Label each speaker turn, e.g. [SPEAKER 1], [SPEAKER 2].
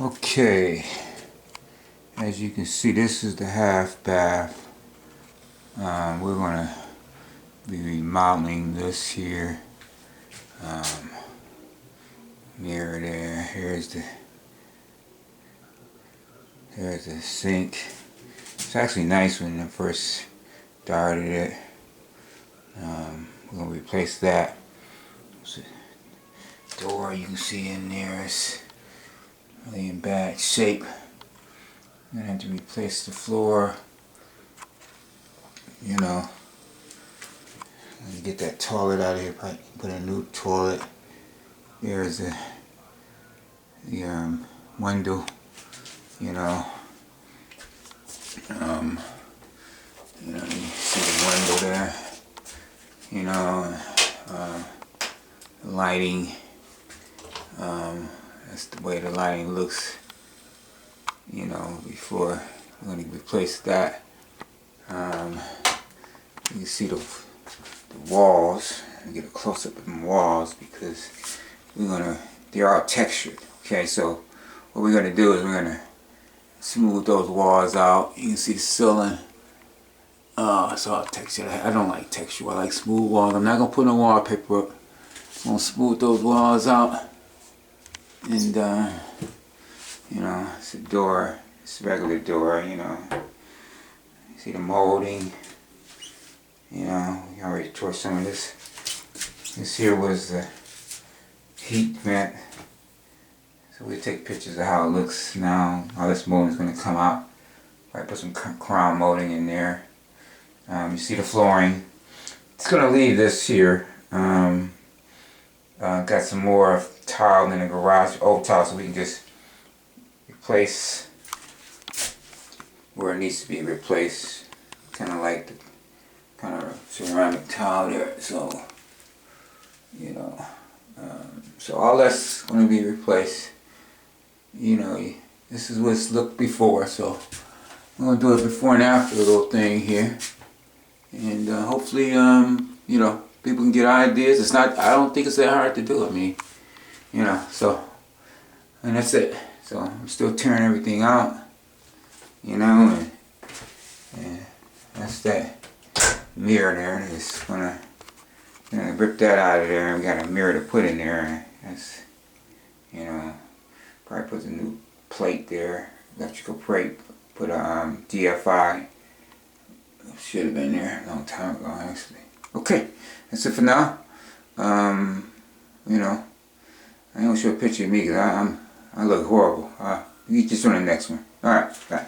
[SPEAKER 1] Okay, as you can see, this is the half bath. We're gonna be remodeling this here. Mirror there. There's the sink. It's actually nice when I first started it. We're gonna replace that. So, door you can see in there is really in bad shape. I'm gonna have to replace the floor. You know, get that toilet out of here. Probably put a new toilet. There's the window. You know, you see the window there. You know, the lighting. That's the way the lighting looks. You know, before we're going to replace that. You can see the walls. I'll get a close up of the walls because they're all textured. Okay, so what we're gonna do is we're gonna smooth those walls out. You can see the ceiling. It's all textured. I don't like texture. I like smooth walls. I'm not gonna put no wallpaper up. I'm gonna smooth those walls out. And you know, it's a door. It's a regular door. You know, you see the molding. You know, we already tore some of this. This here was the heat vent. So we take pictures of how it looks now. How this molding is going to come out. I put some crown molding in there. You see the flooring. It's going to leave this here. Got some more tile in the garage, old tile, so we can just replace where it needs to be replaced. Kind of like the ceramic tile there. So, you know, so all that's going to be replaced. You know, this is what's looked before, so I'm going to do it before and after little thing here. And hopefully, you know, people can get ideas. I don't think it's that hard to do. I mean, you know, so, and that's it. So I'm still tearing everything out, you know, and that's that mirror there. It's gonna rip that out of there. We got a mirror to put in there. That's, you know, probably put a new plate there, electrical plate. Put a DFI. Should have been there a long time ago, actually. Okay, that's it for now. You know, I ain't gonna show a picture of me because I look horrible. You just on the next one. All right, bye.